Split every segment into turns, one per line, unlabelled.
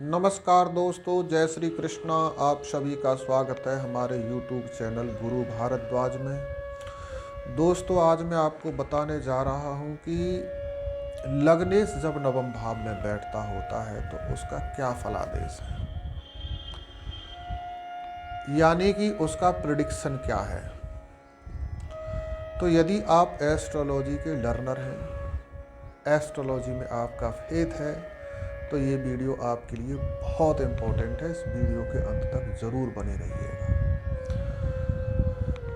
नमस्कार दोस्तों, जय श्री कृष्णा। आप सभी का स्वागत है हमारे YouTube चैनल गुरु भारद्वाज में। दोस्तों, आज मैं आपको बताने जा रहा हूं कि लग्नेश जब नवम भाव में बैठता होता है तो उसका क्या फलादेश है, यानी कि उसका प्रिडिक्शन क्या है। तो यदि आप एस्ट्रोलॉजी के लर्नर हैं, एस्ट्रोलॉजी में आपका फेथ है, तो ये वीडियो आपके लिए बहुत इम्पोर्टेंट है। इस वीडियो के अंत तक ज़रूर बने रहिएगा।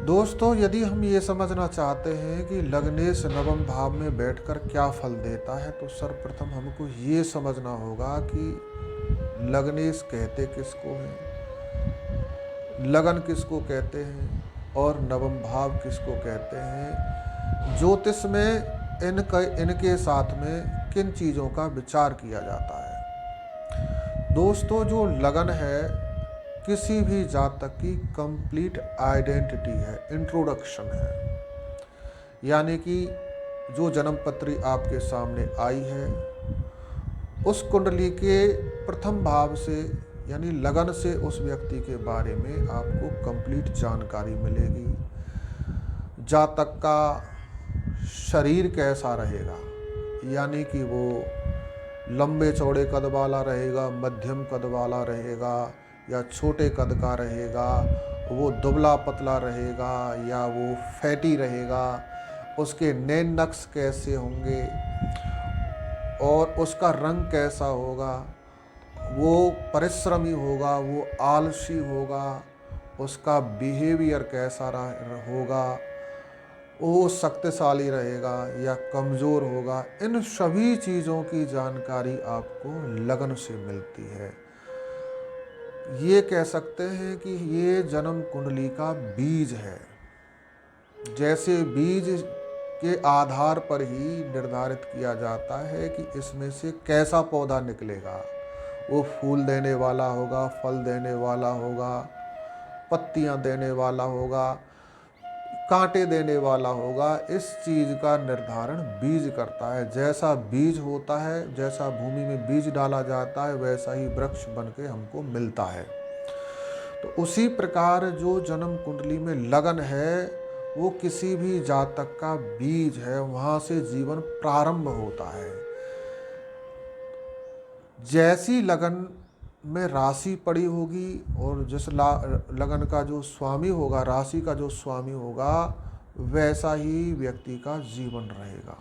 दोस्तों, यदि हम ये समझना चाहते हैं कि लग्नेश नवम भाव में बैठकर क्या फल देता है, तो सर्वप्रथम हमको ये समझना होगा कि लग्नेश कहते किसको हैं, लगन किसको कहते हैं और नवम भाव किसको कहते हैं। ज्योतिष में इनके साथ में किन चीज़ों का विचार किया जाता है। दोस्तों, जो लगन है किसी भी जातक की कंप्लीट आइडेंटिटी है, इंट्रोडक्शन है। यानी कि जो जन्म पत्री आपके सामने आई है, उस कुंडली के प्रथम भाव से यानी लगन से उस व्यक्ति के बारे में आपको कंप्लीट जानकारी मिलेगी। जातक का शरीर कैसा रहेगा, यानी कि वो लंबे चौड़े कद वाला रहेगा, मध्यम कद वाला रहेगा या छोटे कद का रहेगा, वो दुबला पतला रहेगा या वो फैटी रहेगा, उसके नैन नक्श कैसे होंगे और उसका रंग कैसा होगा, वो परिश्रमी होगा, वो आलसी होगा, उसका बिहेवियर कैसा होगा, वो शक्तिशाली रहेगा या कमज़ोर होगा। इन सभी चीज़ों की जानकारी आपको लगन से मिलती है। ये कह सकते हैं कि ये जन्म कुंडली का बीज है। जैसे बीज के आधार पर ही निर्धारित किया जाता है कि इसमें से कैसा पौधा निकलेगा। वो फूल देने वाला होगा, फल देने वाला होगा, पत्तियां देने वाला होगा, कांटे देने वाला होगा। इस चीज़ का निर्धारण बीज करता है। जैसा बीज होता है, जैसा भूमि में बीज डाला जाता है, वैसा ही वृक्ष बन के हमको मिलता है। तो उसी प्रकार जो जन्म कुंडली में लगन है, वो किसी भी जातक का बीज है, वहाँ से जीवन प्रारंभ होता है। जैसी लगन में राशि पड़ी होगी और जिस लगन का जो स्वामी होगा, राशि का जो स्वामी होगा, वैसा ही व्यक्ति का जीवन रहेगा।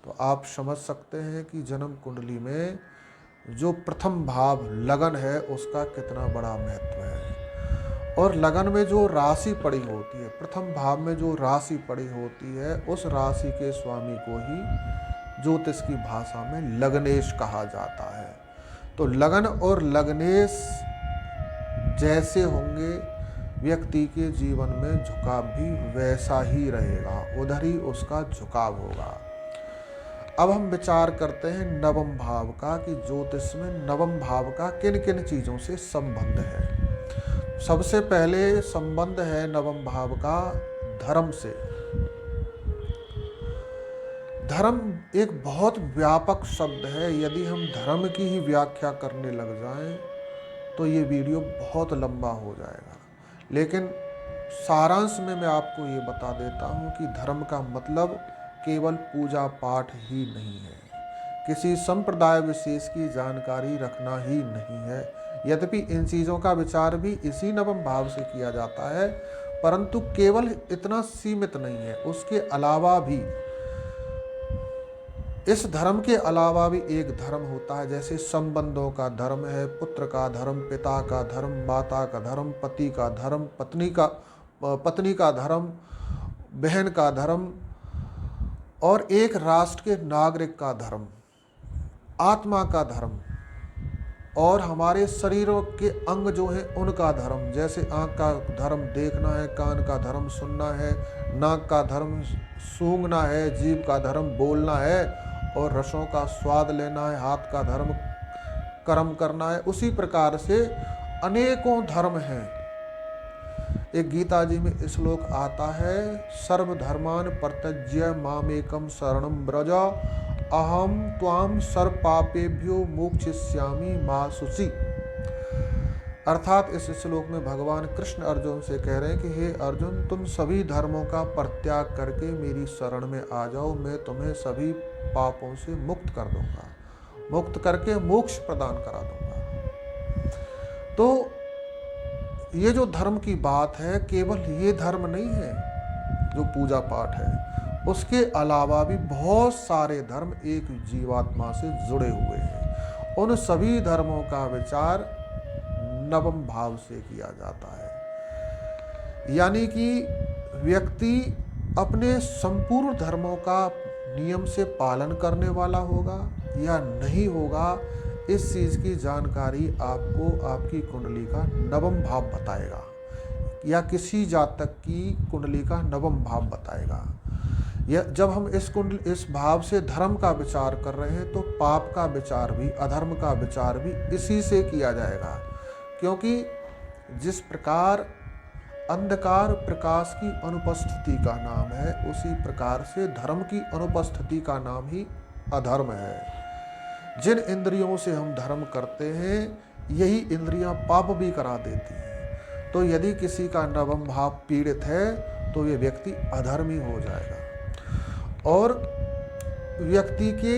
तो आप समझ सकते हैं कि जन्म कुंडली में जो प्रथम भाव लगन है उसका कितना बड़ा महत्व है। और लगन में जो राशि पड़ी होती है, प्रथम भाव में जो राशि पड़ी होती है, उस राशि के स्वामी को ही ज्योतिष की भाषा में लग्नेश कहा जाता है। तो लगन और लग्नेश जैसे होंगे, व्यक्ति के जीवन में झुकाव भी वैसा ही रहेगा, उधर ही उसका झुकाव होगा। अब हम विचार करते हैं नवम भाव का कि ज्योतिष में नवम भाव का किन किन चीज़ों से संबंध है। सबसे पहले संबंध है नवम भाव का धर्म से। धर्म एक बहुत व्यापक शब्द है। यदि हम धर्म की ही व्याख्या करने लग जाएं तो ये वीडियो बहुत लंबा हो जाएगा, लेकिन सारांश में मैं आपको ये बता देता हूँ कि धर्म का मतलब केवल पूजा पाठ ही नहीं है, किसी संप्रदाय विशेष की जानकारी रखना ही नहीं है। यद्यपि इन चीज़ों का विचार भी इसी नवम भाव से किया जाता है, परंतु केवल इतना सीमित नहीं है। उसके अलावा भी, इस धर्म के अलावा भी एक धर्म होता है। जैसे संबंधों का धर्म है, पुत्र का धर्म, पिता का धर्म, माता का धर्म, पति का धर्म, पत्नी का धर्म, बहन का धर्म, और एक राष्ट्र के नागरिक का धर्म, आत्मा का धर्म, और हमारे शरीरों के अंग जो हैं उनका धर्म। जैसे आँख का धर्म देखना है, कान का धर्म सुनना है, नाक का धर्म सूंघना है, जीभ का धर्म बोलना है और रसों का स्वाद लेना है, हाथ का धर्म कर्म करना है। उसी प्रकार से अनेकों धर्म हैं। एक गीता जी में श्लोक आता है, सर्वधर्मान परित्यज्य मामेकम शरणं व्रज अहम त्वाम सर्व पापेभ्यो मोक्षयिष्यामि मा शुचि। अर्थात इस श्लोक में भगवान कृष्ण अर्जुन से कह रहे हैं कि हे अर्जुन, तुम सभी धर्मों का परित्याग करके मेरी शरण में आ जाओ, मैं तुम्हें सभी पापों से मुक्त कर दूंगा, मुक्त करके मोक्ष प्रदान करा दूंगा। तो ये जो धर्म की बात है, केवल ये धर्म नहीं है जो पूजा पाठ है, उसके अलावा भी बहुत सारे धर्म एक जीवात्मा से जुड़े हुए हैं। उन सभी धर्मों का विचार नवम भाव से किया जाता है। यानी कि व्यक्ति अपने संपूर्ण धर्मों का नियम से पालन करने वाला होगा या नहीं होगा, इस चीज की जानकारी आपको आपकी कुंडली का नवम भाव बताएगा, या किसी जातक की कुंडली का नवम भाव बताएगा। जब हम इस भाव से धर्म का विचार कर रहे हैं, तो पाप का विचार भी, अधर्म का विचार भी इसी से किया जाएगा। क्योंकि जिस प्रकार अंधकार प्रकाश की अनुपस्थिति का नाम है, उसी प्रकार से धर्म की अनुपस्थिति का नाम ही अधर्म है। जिन इंद्रियों से हम धर्म करते हैं, यही इंद्रियां पाप भी करा देती हैं। तो यदि किसी का नवम भाव पीड़ित है, तो ये व्यक्ति अधर्मी हो जाएगा। और व्यक्ति के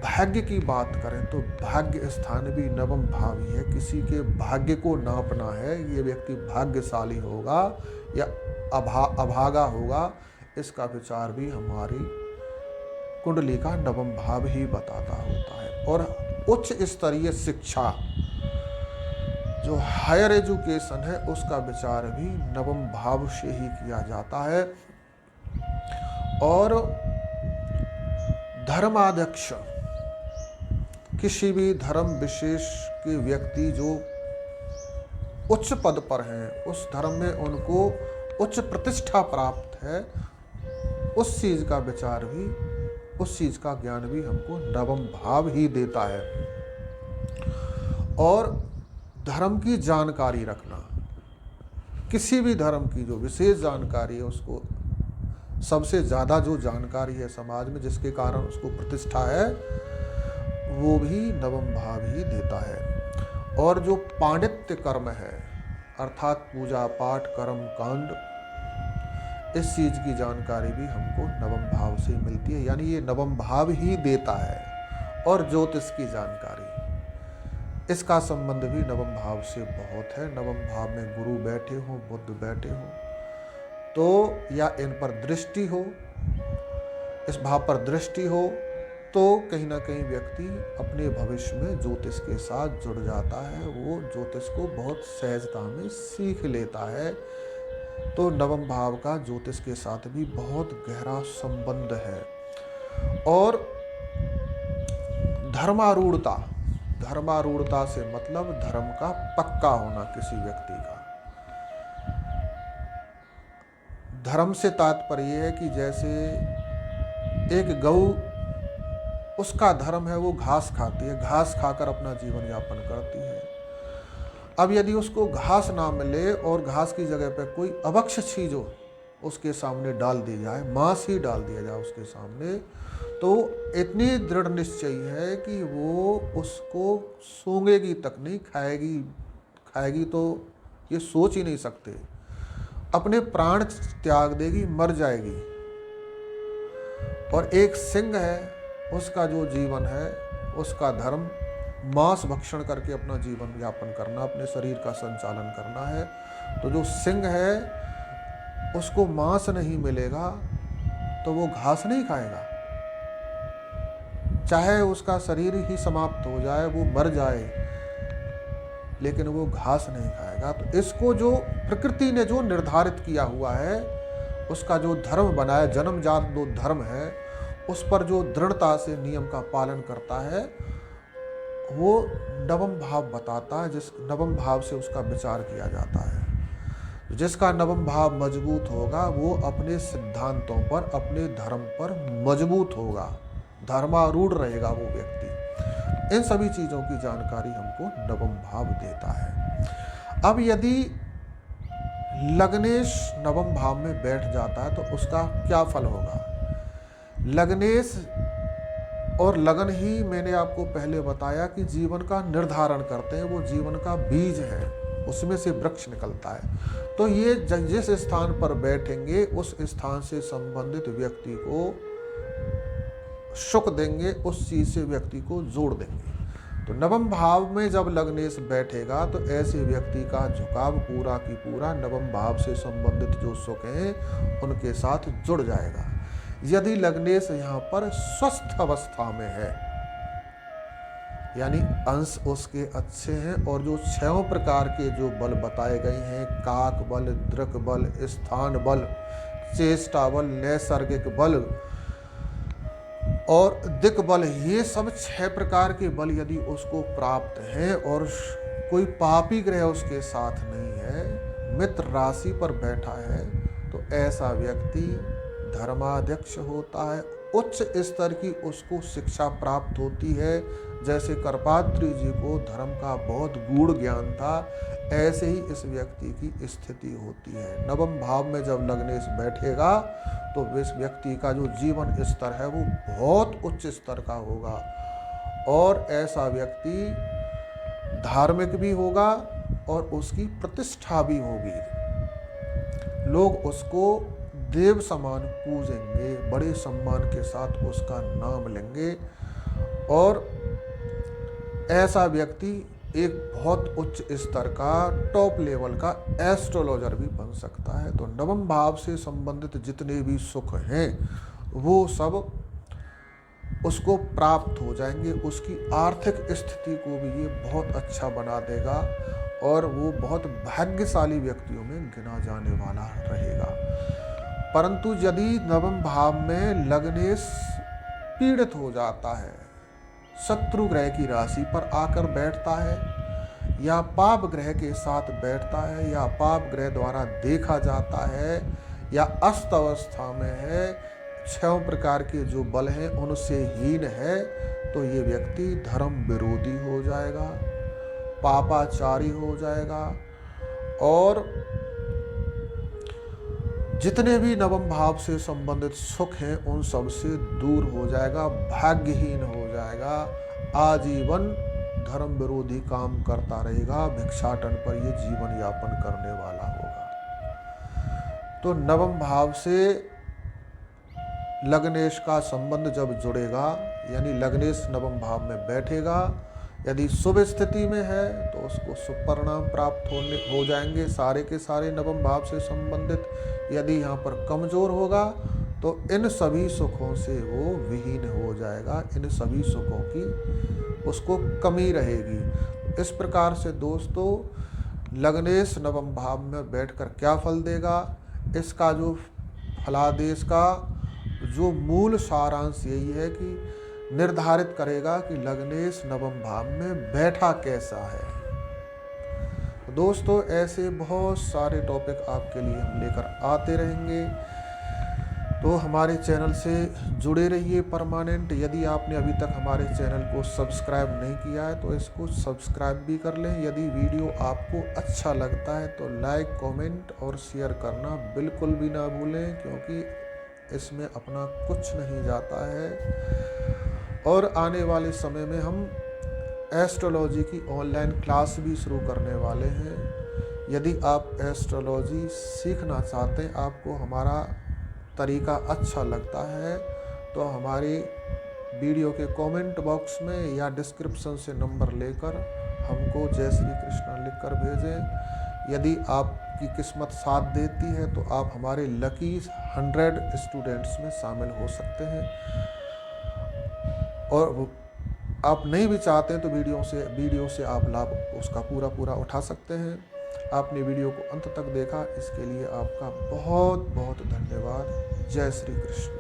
भाग्य की बात करें तो भाग्य स्थान भी नवम भाव ही है। किसी के भाग्य को नापना है, ये व्यक्ति भाग्यशाली होगा या अभागा होगा, इसका विचार भी हमारी कुंडली का नवम भाव ही बताता होता है। और उच्च स्तरीय शिक्षा, जो हायर एजुकेशन है, उसका विचार भी नवम भाव से ही किया जाता है। और धर्माध्यक्ष, किसी भी धर्म विशेष के व्यक्ति जो उच्च पद पर हैं, उस धर्म में उनको उच्च प्रतिष्ठा प्राप्त है, उस चीज का विचार भी, उस चीज का ज्ञान भी हमको नवम भाव ही देता है। और धर्म की जानकारी रखना, किसी भी धर्म की जो विशेष जानकारी है, उसको सबसे ज़्यादा जो जानकारी है समाज में, जिसके कारण उसको प्रतिष्ठा है, वो भी नवम भाव ही देता है। और जो पांडित्य कर्म है, अर्थात पूजा पाठ कर्म कांड, इस चीज़ की जानकारी भी हमको नवम भाव से मिलती है, यानी ये नवम भाव ही देता है। और ज्योतिष की जानकारी, इसका संबंध भी नवम भाव से बहुत है। नवम भाव में गुरु बैठे हों, बुध बैठे हों, तो या इन पर दृष्टि हो, इस भाव पर दृष्टि हो, तो कहीं ना कहीं व्यक्ति अपने भविष्य में ज्योतिष के साथ जुड़ जाता है। वो ज्योतिष को बहुत सहजता में सीख लेता है। तो नवम भाव का ज्योतिष के साथ भी बहुत गहरा संबंध है। और धर्मारूढ़ता, धर्मारूढ़ता से मतलब धर्म का पक्का होना किसी व्यक्ति का। धर्म से तात्पर्य है कि जैसे एक गऊ, उसका धर्म है वो घास खाती है, घास खाकर अपना जीवन यापन करती है। अब यदि उसको घास ना मिले और घास की जगह पर कोई अभक्ष्य चीज हो, उसके सामने डाल दी जाए, मांस ही डाल दिया जाए उसके सामने, तो इतनी दृढ़ निश्चय है कि वो उसको सूंघेगी तक नहीं, खाएगी तो ये सोच ही नहीं सकते, अपने प्राण त्याग देगी, मर जाएगी। और एक सिंह है, उसका जो जीवन है, उसका धर्म मांस भक्षण करके अपना जीवन यापन करना, अपने शरीर का संचालन करना है। तो जो सिंह है, उसको मांस नहीं मिलेगा तो वो घास नहीं खाएगा, चाहे उसका शरीर ही समाप्त हो जाए, वो मर जाए, लेकिन वो घास नहीं खाएगा। तो इसको जो प्रकृति ने जो निर्धारित किया हुआ है, उसका जो धर्म बनाया, जन्मजात जो धर्म है, उस पर जो दृढ़ता से नियम का पालन करता है, वो नवम भाव बताता है। जिस नवम भाव से उसका विचार किया जाता है। जिसका नवम भाव मजबूत होगा, वो अपने सिद्धांतों पर, अपने धर्म पर मजबूत होगा, धर्मारूढ़ रहेगा वो व्यक्ति। इन सभी चीज़ों की जानकारी हमको नवम भाव देता है। अब यदि लग्नेश नवम भाव में बैठ जाता है तो उसका क्या फल होगा? लग्नेश और लगन ही मैंने आपको पहले बताया कि जीवन का निर्धारण करते हैं, वो जीवन का बीज है, उसमें से वृक्ष निकलता है। तो ये जिस स्थान पर बैठेंगे उस स्थान से संबंधित व्यक्ति को सुख देंगे, उस चीज से व्यक्ति को जोड़ देंगे। तो नवम भाव में जब लग्नेश बैठेगा तो ऐसे व्यक्ति का झुकाव पूरा की पूरा नवम भाव से संबंधित जो सुख हैं उनके साथ जुड़ जाएगा। यदि लग्नेश यहाँ पर स्वस्थ अवस्था में है, यानी अंश उसके अच्छे हैं, और जो 6 प्रकार के जो बल बताए गए हैं, काक बल, दृक बल, स्थान बल, चेष्टा बल, नैसर्गिक बल और दिक बल, ये सब 6 प्रकार के बल यदि उसको प्राप्त हैं और कोई पापी ग्रह उसके साथ नहीं है, मित्र राशि पर बैठा है, तो ऐसा व्यक्ति धर्माध्यक्ष होता है। उच्च स्तर की उसको शिक्षा प्राप्त होती है। जैसे करपात्री जी को धर्म का बहुत गूढ़ ज्ञान था, ऐसे ही इस व्यक्ति की स्थिति होती है। नवम भाव में जब लग्नेश बैठेगा तो इस व्यक्ति का जो जीवन स्तर है वो बहुत उच्च स्तर का होगा, और ऐसा व्यक्ति धार्मिक भी होगा और उसकी प्रतिष्ठा भी होगी। लोग उसको देव समान पूजेंगे, बड़े सम्मान के साथ उसका नाम लेंगे, और ऐसा व्यक्ति एक बहुत उच्च स्तर का टॉप लेवल का एस्ट्रोलॉजर भी बन सकता है। तो नवम भाव से संबंधित जितने भी सुख हैं वो सब उसको प्राप्त हो जाएंगे। उसकी आर्थिक स्थिति को भी ये बहुत अच्छा बना देगा और वो बहुत भाग्यशाली व्यक्तियों में गिना जाने वाला रहेगा। परंतु यदि नवम भाव में लग्नेश पीड़ित हो जाता है, शत्रु ग्रह की राशि पर आकर बैठता है, या पाप ग्रह के साथ बैठता है, या पाप ग्रह द्वारा देखा जाता है, या अस्त अवस्था में है, 6 प्रकार के जो बल हैं उनसे हीन है, तो ये व्यक्ति धर्म विरोधी हो जाएगा, पापाचारी हो जाएगा, और जितने भी नवम भाव से संबंधित सुख हैं उन सब से दूर हो जाएगा, भाग्यहीन हो जाएगा, आजीवन धर्म विरोधी काम करता रहेगा, भिक्षाटन पर ये जीवन यापन करने वाला होगा। तो नवम भाव से लग्नेश का संबंध जब जुड़ेगा, यानी लग्नेश नवम भाव में बैठेगा, यदि शुभ स्थिति में है तो उसको शुभ परिणाम प्राप्त हो जाएंगे सारे के सारे नवम भाव से संबंधित। यदि यहाँ पर कमजोर होगा तो इन सभी सुखों से वो विहीन हो जाएगा, इन सभी सुखों की उसको कमी रहेगी। इस प्रकार से दोस्तों लग्नेश नवम भाव में बैठकर क्या फल देगा, इसका जो फलादेश का जो मूल सारांश यही है कि निर्धारित करेगा कि लग्नेश नवम भाव में बैठा कैसा है। दोस्तों ऐसे बहुत सारे टॉपिक आपके लिए हम लेकर आते रहेंगे, तो हमारे चैनल से जुड़े रहिए परमानेंट। यदि आपने अभी तक हमारे चैनल को सब्सक्राइब नहीं किया है तो इसको सब्सक्राइब भी कर लें। यदि वीडियो आपको अच्छा लगता है तो लाइक, कमेंट और शेयर करना बिल्कुल भी ना भूलें, क्योंकि इसमें अपना कुछ नहीं जाता है। और आने वाले समय में हम एस्ट्रोलॉजी की ऑनलाइन क्लास भी शुरू करने वाले हैं। यदि आप एस्ट्रोलॉजी सीखना चाहते हैं, आपको हमारा तरीका अच्छा लगता है, तो हमारे वीडियो के कमेंट बॉक्स में या डिस्क्रिप्शन से नंबर लेकर हमको जय श्री कृष्ण लिखकर भेजें। यदि आपकी किस्मत साथ देती है तो आप हमारे लकी 100 स्टूडेंट्स में शामिल हो सकते हैं, और आप नहीं भी चाहते हैं तो वीडियो से आप लाभ उसका पूरा उठा सकते हैं। आपने वीडियो को अंत तक देखा, इसके लिए आपका बहुत बहुत धन्यवाद। जय श्री कृष्ण।